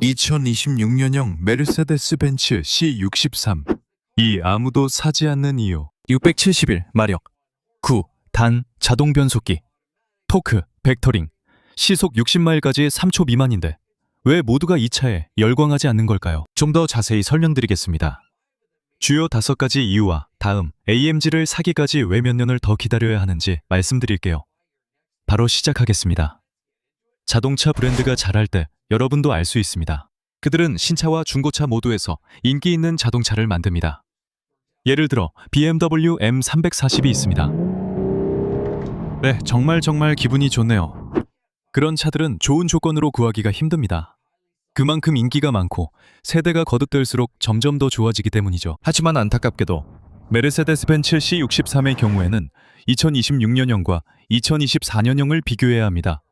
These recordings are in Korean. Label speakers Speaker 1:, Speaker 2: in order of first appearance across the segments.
Speaker 1: 2026년형 메르세데스 벤츠 C63. 이 아무도 사지 않는 이유.
Speaker 2: 671마력 9. 단 자동 변속기 토크, 벡터링 시속 60마일까지 3초 미만인데 왜 모두가 이 차에 열광하지 않는 걸까요? 좀 더 자세히 설명드리겠습니다. 주요 5가지 이유와 다음 AMG를 사기까지 왜 몇 년을 더 기다려야 하는지 말씀드릴게요. 바로 시작하겠습니다. 자동차 브랜드가 잘할 때 여러분도 알 수 있습니다. 그들은 신차와 중고차 모두에서 인기 있는 자동차를 만듭니다. 예를 들어 BMW M340이 있습니다. 네, 정말 기분이 좋네요. 그런 차들은 좋은 조건으로 구하기가 힘듭니다. 그만큼 인기가 많고 세대가 거듭될수록 점점 더 좋아지기 때문이죠. 하지만 안타깝게도 메르세데스 벤츠 C63의 경우에는 2026년형과 2024년형을 비교해야 합니다.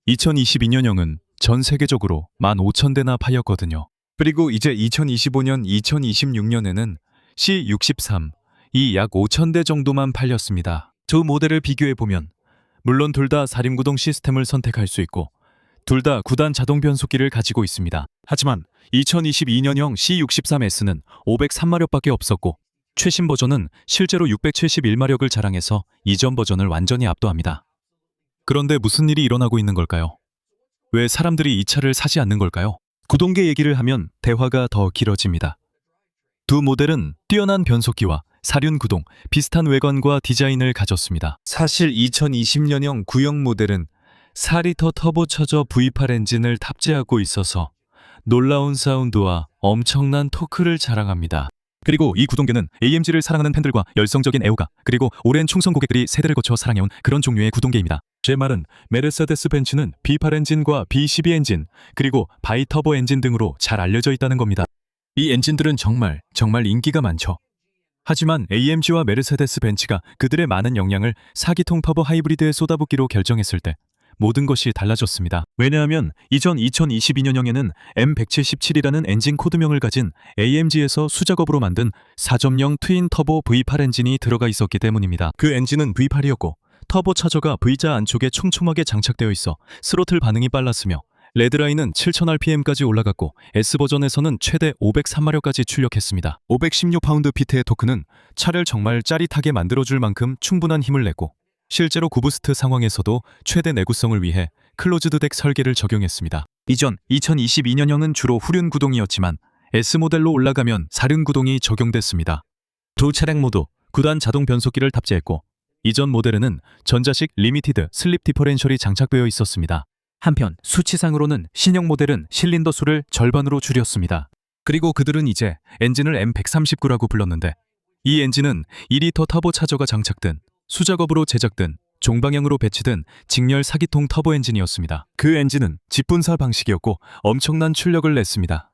Speaker 2: 2022년형은 전 세계적으로 15,000대나 팔렸거든요. 그리고 이제 2025년, 2026년에는 C63이 약 5,000대 정도만 팔렸습니다. 두 모델을 비교해보면 물론 둘 다 4륜구동 시스템을 선택할 수 있고 둘 다 9단 자동 변속기를 가지고 있습니다. 하지만 2022년형 C63S는 503마력밖에 없었고 최신 버전은 실제로 671마력을 자랑해서 이전 버전을 완전히 압도합니다. 그런데 무슨 일이 일어나고 있는 걸까요? 왜 사람들이 이 차를 사지 않는 걸까요? 구동계 얘기를 하면 대화가 더 길어집니다. 두 모델은 뛰어난 변속기와 4륜구동, 비슷한 외관과 디자인을 가졌습니다. 사실 2020년형 구형 모델은 4리터 터보차저 V8 엔진을 탑재하고 있어서 놀라운 사운드와 엄청난 토크를 자랑합니다. 그리고 이 구동계는 AMG를 사랑하는 팬들과 열성적인 애호가 그리고 오랜 충성 고객들이 세대를 거쳐 사랑해온 그런 종류의 구동계입니다. 제 말은 메르세데스 벤츠는 B8 엔진과 B12 엔진 그리고 바이터보 엔진 등으로 잘 알려져 있다는 겁니다. 이 엔진들은 정말 인기가 많죠. 하지만 AMG와 메르세데스 벤츠가 그들의 많은 역량을 4기통 터보 하이브리드에 쏟아붓기로 결정했을 때 모든 것이 달라졌습니다. 왜냐하면 이전 2022년형에는 M177이라는 엔진 코드명을 가진 AMG에서 수작업으로 만든 4.0 트윈 터보 V8 엔진이 들어가 있었기 때문입니다. 그 엔진은 V8이었고 터보 차저가 V자 안쪽에 촘촘하게 장착되어 있어 스로틀 반응이 빨랐으며 레드라인은 7000rpm까지 올라갔고 S버전에서는 최대 503마력까지 출력했습니다. 516파운드-피트의 토크는 차를 정말 짜릿하게 만들어줄 만큼 충분한 힘을 냈고 실제로 구부스트 상황에서도 최대 내구성을 위해 클로즈드 덱 설계를 적용했습니다. 이전 2022년형은 주로 후륜 구동이었지만 S모델로 올라가면 4륜 구동이 적용됐습니다. 두 차량 모두 9단 자동 변속기를 탑재했고 이전 모델에는 전자식 리미티드 슬립 디퍼렌셜이 장착되어 있었습니다. 한편 수치상으로는 신형 모델은 실린더 수를 절반으로 줄였습니다. 그리고 그들은 이제 엔진을 M139라고 불렀는데 이 엔진은 2리터 터보차저가 장착된 수작업으로 제작된 종방향으로 배치된 직렬 4기통 터보 엔진이었습니다. 그 엔진은 직분사 방식이었고 엄청난 출력을 냈습니다.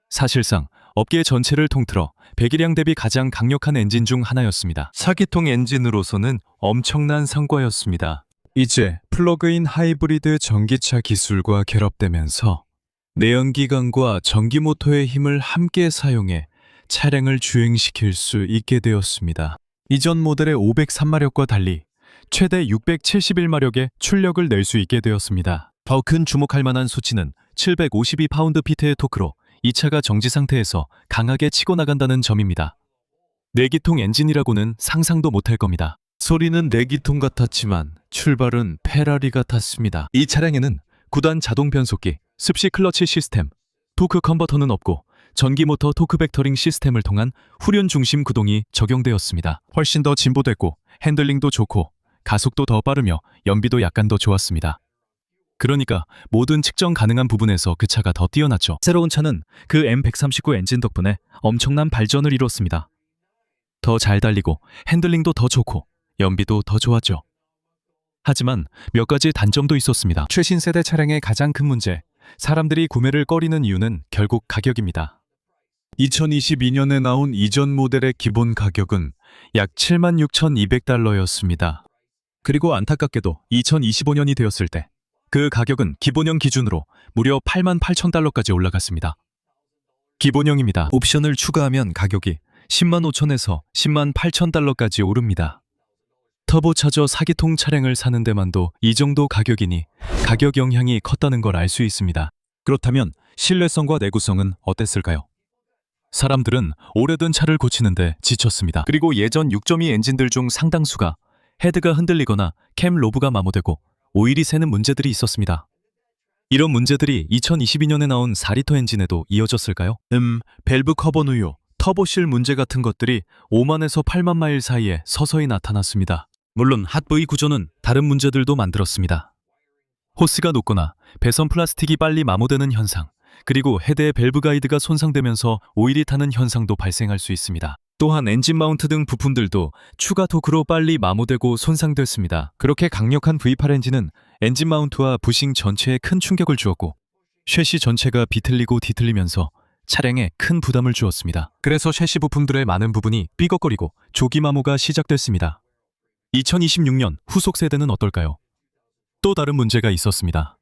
Speaker 2: 사실상 업계 전체를 통틀어 배기량 대비 가장 강력한 엔진 중 하나였습니다. 4기통 엔진으로서는 엄청난 성과였습니다. 이제 플러그인 하이브리드 전기차 기술과 결합되면서 내연기관과 전기모터의 힘을 함께 사용해 차량을 주행시킬 수 있게 되었습니다. 이전 모델의 503마력과 달리 최대 671마력의 출력을 낼 수 있게 되었습니다. 더 큰 주목할 만한 수치는 752파운드-피트의 토크로 이 차가 정지 상태에서 강하게 치고 나간다는 점입니다. 4기통 엔진이라고는 상상도 못할 겁니다. 소리는 4기통 같았지만 출발은 페라리 같았습니다. 이 차량에는 9단 자동 변속기, 습식 클러치 시스템, 토크 컨버터는 없고 전기모터 토크 벡터링 시스템을 통한 후륜 중심 구동이 적용되었습니다. 훨씬 더 진보됐고 핸들링도 좋고 가속도 더 빠르며 연비도 약간 더 좋았습니다. 그러니까 모든 측정 가능한 부분에서 그 차가 더 뛰어났죠. 새로운 차는 그 M139 엔진 덕분에 엄청난 발전을 이뤘습니다. 더 잘 달리고 핸들링도 더 좋고 연비도 더 좋았죠. 하지만 몇 가지 단점도 있었습니다. 최신 세대 차량의 가장 큰 문제, 사람들이 구매를 꺼리는 이유는 결국 가격입니다. 2022년에 나온 이전 모델의 기본 가격은 약 76,200달러였습니다. 그리고 안타깝게도 2025년이 되었을 때 그 가격은 기본형 기준으로 무려 88,000달러까지 올라갔습니다. 기본형입니다. 옵션을 추가하면 가격이 10만 5천에서 10만 8천 달러까지 오릅니다. 터보차저 4기통 차량을 사는 데만도 이 정도 가격이니 가격 영향이 컸다는 걸 알 수 있습니다. 그렇다면 신뢰성과 내구성은 어땠을까요? 사람들은 오래된 차를 고치는데 지쳤습니다. 그리고 예전 6.2 엔진들 중 상당수가 헤드가 흔들리거나 캠 로브가 마모되고 오일이 새는 문제들이 있었습니다. 이런 문제들이 2022년에 나온 4리터 엔진에도 이어졌을까요? 밸브 커버 누유, 터보실 문제 같은 것들이 5만에서 8만 마일 사이에 서서히 나타났습니다. 물론 핫V 구조는 다른 문제들도 만들었습니다. 호스가 녹거나 배선 플라스틱이 빨리 마모되는 현상, 그리고 헤드의 밸브 가이드가 손상되면서 오일이 타는 현상도 발생할 수 있습니다. 또한 엔진 마운트 등 부품들도 추가 토크로 빨리 마모되고 손상됐습니다. 그렇게 강력한 V8 엔진은 엔진 마운트와 부싱 전체에 큰 충격을 주었고 셰시 전체가 비틀리고 뒤틀리면서 차량에 큰 부담을 주었습니다. 그래서 셰시 부품들의 많은 부분이 삐걱거리고 조기 마모가 시작됐습니다. 2026년 후속 세대는 어떨까요? 또 다른 문제가 있었습니다.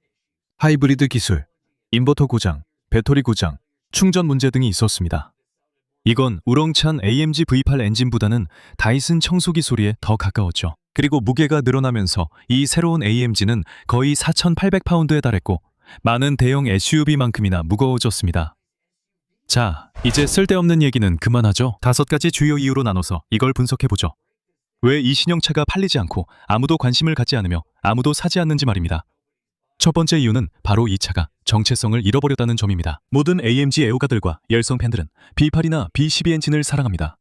Speaker 2: 하이브리드 기술, 인버터 고장, 배터리 고장, 충전 문제 등이 있었습니다. 이건 우렁찬 AMG V8 엔진보다는 다이슨 청소기 소리에 더 가까웠죠. 그리고 무게가 늘어나면서 이 새로운 AMG는 거의 4,800파운드에 달했고 많은 대형 SUV만큼이나 무거워졌습니다. 자, 이제 쓸데없는 얘기는 그만하죠. 5가지 주요 이유로 나눠서 이걸 분석해보죠. 왜 이 신형차가 팔리지 않고 아무도 관심을 갖지 않으며 아무도 사지 않는지 말입니다. 첫 번째 이유는 바로 이 차가 정체성을 잃어버렸다는 점입니다. 모든 AMG 애호가들과 열성 팬들은 B8이나 B12 엔진을 사랑합니다.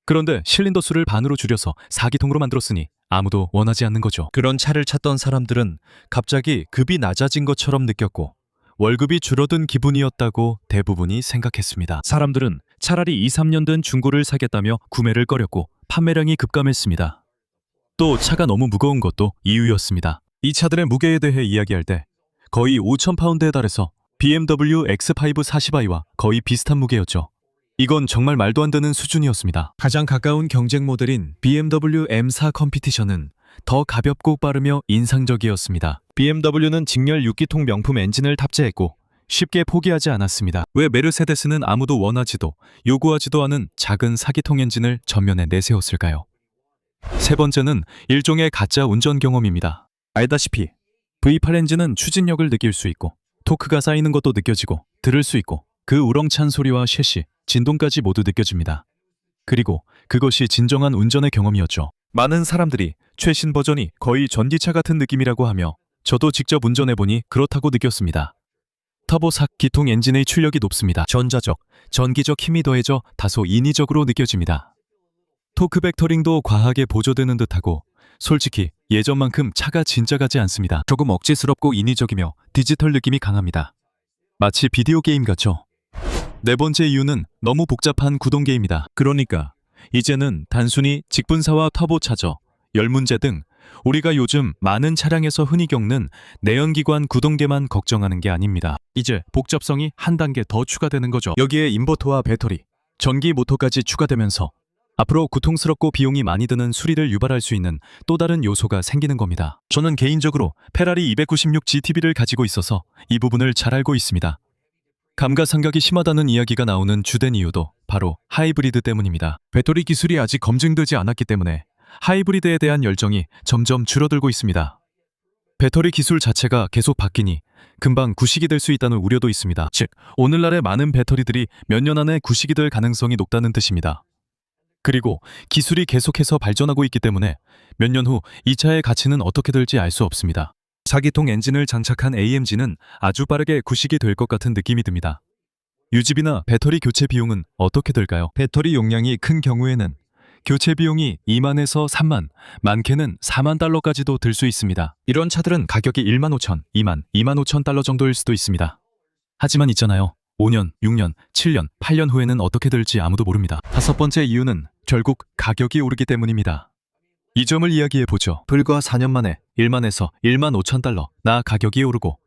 Speaker 2: 그런데 실린더 수를 반으로 줄여서 4기통으로 만들었으니 아무도 원하지 않는 거죠. 그런 차를 찾던 사람들은 갑자기 급이 낮아진 것처럼 느꼈고 월급이 줄어든 기분이었다고 대부분이 생각했습니다. 사람들은 차라리 2, 3년 된 중고를 사겠다며 구매를 꺼렸고 판매량이 급감했습니다. 또 차가 너무 무거운 것도 이유였습니다. 이 차들의 무게에 대해 이야기할 때 거의 5,000파운드에 달해서 BMW X5 40i와 거의 비슷한 무게였죠. 이건 정말 말도 안 되는 수준이었습니다. 가장 가까운 경쟁 모델인 BMW M4 컴피티션은 더 가볍고 빠르며 인상적이었습니다. BMW는 직렬 6기통 명품 엔진을 탑재했고 쉽게 포기하지 않았습니다. 왜 메르세데스는 아무도 원하지도 요구하지도 않은 작은 4기통 엔진을 전면에 내세웠을까요? 세 번째는 일종의 가짜 운전 경험입니다. 알다시피 V8 엔진은 추진력을 느낄 수 있고 토크가 쌓이는 것도 느껴지고 들을 수 있고 그 우렁찬 소리와 셰시, 진동까지 모두 느껴집니다. 그리고 그것이 진정한 운전의 경험이었죠. 많은 사람들이 최신 버전이 거의 전기차 같은 느낌이라고 하며 저도 직접 운전해보니 그렇다고 느꼈습니다. 터보 4기통 엔진의 출력이 높습니다. 전자적, 전기적 힘이 더해져 다소 인위적으로 느껴집니다. 토크 벡터링도 과하게 보조되는 듯하고 솔직히 예전만큼 차가 진짜 가지 않습니다. 조금 억지스럽고 인위적이며 디지털 느낌이 강합니다. 마치 비디오 게임 같죠? 네 번째 이유는 너무 복잡한 구동계입니다. 그러니까 이제는 단순히 직분사와 터보차저, 열문제 등 우리가 요즘 많은 차량에서 흔히 겪는 내연기관 구동계만 걱정하는 게 아닙니다. 이제 복잡성이 한 단계 더 추가되는 거죠. 여기에 인버터와 배터리, 전기 모터까지 추가되면서 앞으로 고통스럽고 비용이 많이 드는 수리를 유발할 수 있는 또 다른 요소가 생기는 겁니다. 저는 개인적으로 페라리 296 GTB를 가지고 있어서 이 부분을 잘 알고 있습니다. 감가상각이 심하다는 이야기가 나오는 주된 이유도 바로 하이브리드 때문입니다. 배터리 기술이 아직 검증되지 않았기 때문에 하이브리드에 대한 열정이 점점 줄어들고 있습니다. 배터리 기술 자체가 계속 바뀌니 금방 구식이 될 수 있다는 우려도 있습니다. 즉, 오늘날의 많은 배터리들이 몇 년 안에 구식이 될 가능성이 높다는 뜻입니다. 그리고 기술이 계속해서 발전하고 있기 때문에 몇 년 후 이 차의 가치는 어떻게 될지 알 수 없습니다. 4기통 엔진을 장착한 AMG는 아주 빠르게 구식이 될 것 같은 느낌이 듭니다. 유지비나 배터리 교체 비용은 어떻게 될까요? 배터리 용량이 큰 경우에는 교체 비용이 2만에서 3만, 많게는 4만 달러까지도 들 수 있습니다. 이런 차들은 가격이 1만 5천, 2만, 2만 5천 달러 정도일 수도 있습니다. 하지만 있잖아요. 5년, 6년, 7년, 8년 후에는 어떻게 될지 아무도 모릅니다. 다섯 번째 이유는 결국 가격이 오르기 때문입니다. 이 점을 이야기해보죠. 불과 4년 만에 1만에서 1만 5천 달러 나 가격이 오르고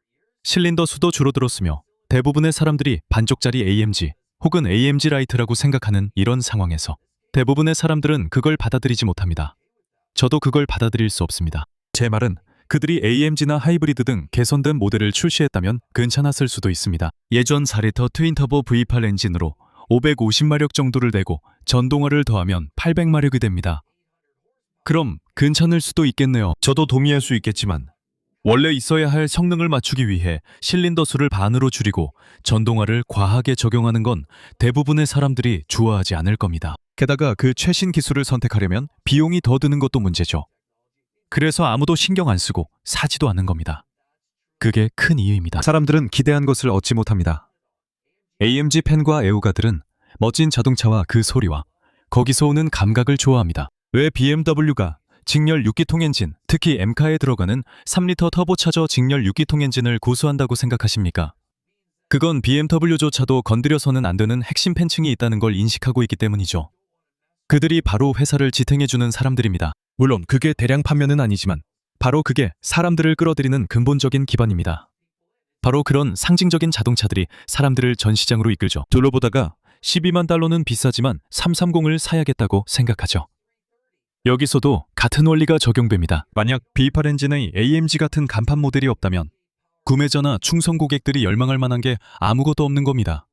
Speaker 2: 실린더 수도 줄어들었으며 대부분의 사람들이 반쪽짜리 AMG 혹은 AMG 라이트라고 생각하는 이런 상황에서 대부분의 사람들은 그걸 받아들이지 못합니다. 저도 그걸 받아들일 수 없습니다. 제 말은 그들이 AMG나 하이브리드 등 개선된 모델을 출시했다면 괜찮았을 수도 있습니다. 예전 4리터 트윈터보 V8 엔진으로 550마력 정도를 내고 전동화를 더하면 800마력이 됩니다. 그럼 괜찮을 수도 있겠네요. 저도 동의할 수 있겠지만 원래 있어야 할 성능을 맞추기 위해 실린더 수를 반으로 줄이고 전동화를 과하게 적용하는 건 대부분의 사람들이 좋아하지 않을 겁니다. 게다가 그 최신 기술을 선택하려면 비용이 더 드는 것도 문제죠. 그래서 아무도 신경 안 쓰고 사지도 않는 겁니다. 그게 큰 이유입니다. 사람들은 기대한 것을 얻지 못합니다. AMG 팬과 애호가들은 멋진 자동차와 그 소리와 거기서 오는 감각을 좋아합니다. 왜 BMW가 직렬 6기통 엔진, 특히 M카에 들어가는 3리터 터보차저 직렬 6기통 엔진을 고수한다고 생각하십니까? 그건 BMW조차도 건드려서는 안 되는 핵심 팬층이 있다는 걸 인식하고 있기 때문이죠. 그들이 바로 회사를 지탱해주는 사람들입니다. 물론 그게 대량 판매는 아니지만 바로 그게 사람들을 끌어들이는 근본적인 기반입니다. 바로 그런 상징적인 자동차들이 사람들을 전 시장으로 이끌죠. 둘러보다가 12만 달러는 비싸지만 330을 사야겠다고 생각하죠. 여기서도 같은 원리가 적용됩니다. 만약 B8 엔진의 AMG 같은 간판 모델이 없다면 구매자나 충성 고객들이 열망할 만한 게 아무것도 없는 겁니다.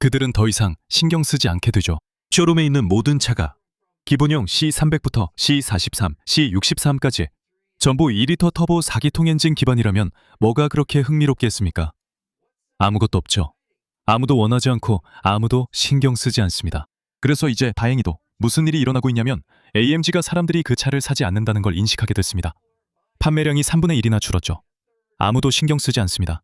Speaker 2: 그들은 더 이상 신경 쓰지 않게 되죠. 쇼룸에 있는 모든 차가 기본형 C300부터 C43, C63까지 전부 2리터 터보 4기통 엔진 기반이라면 뭐가 그렇게 흥미롭겠습니까? 아무것도 없죠. 아무도 원하지 않고 아무도 신경 쓰지 않습니다. 그래서 이제 다행히도 무슨 일이 일어나고 있냐면 AMG가 사람들이 그 차를 사지 않는다는 걸 인식하게 됐습니다. 판매량이 3분의 1이나 줄었죠. 아무도 신경 쓰지 않습니다.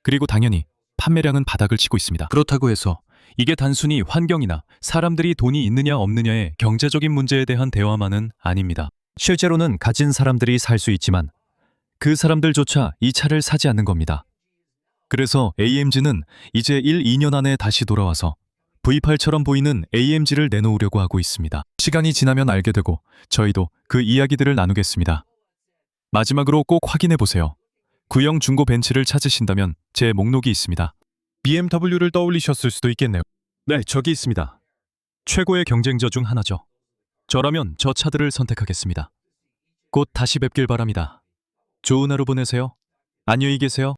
Speaker 2: 그리고 당연히 판매량은 바닥을 치고 있습니다. 그렇다고 해서 이게 단순히 환경이나 사람들이 돈이 있느냐 없느냐의 경제적인 문제에 대한 대화만은 아닙니다. 실제로는 가진 사람들이 살 수 있지만 그 사람들조차 이 차를 사지 않는 겁니다. 그래서 AMG는 이제 1, 2년 안에 다시 돌아와서 V8처럼 보이는 AMG를 내놓으려고 하고 있습니다. 시간이 지나면 알게 되고 저희도 그 이야기들을 나누겠습니다. 마지막으로 꼭 확인해 보세요. 구형 중고 벤츠를 찾으신다면 제 목록이 있습니다. BMW를 떠올리셨을 수도 있겠네요. 네, 저기 있습니다. 최고의 경쟁자 중 하나죠. 저라면 저 차들을 선택하겠습니다. 곧 다시 뵙길 바랍니다. 좋은 하루 보내세요. 안녕히 계세요.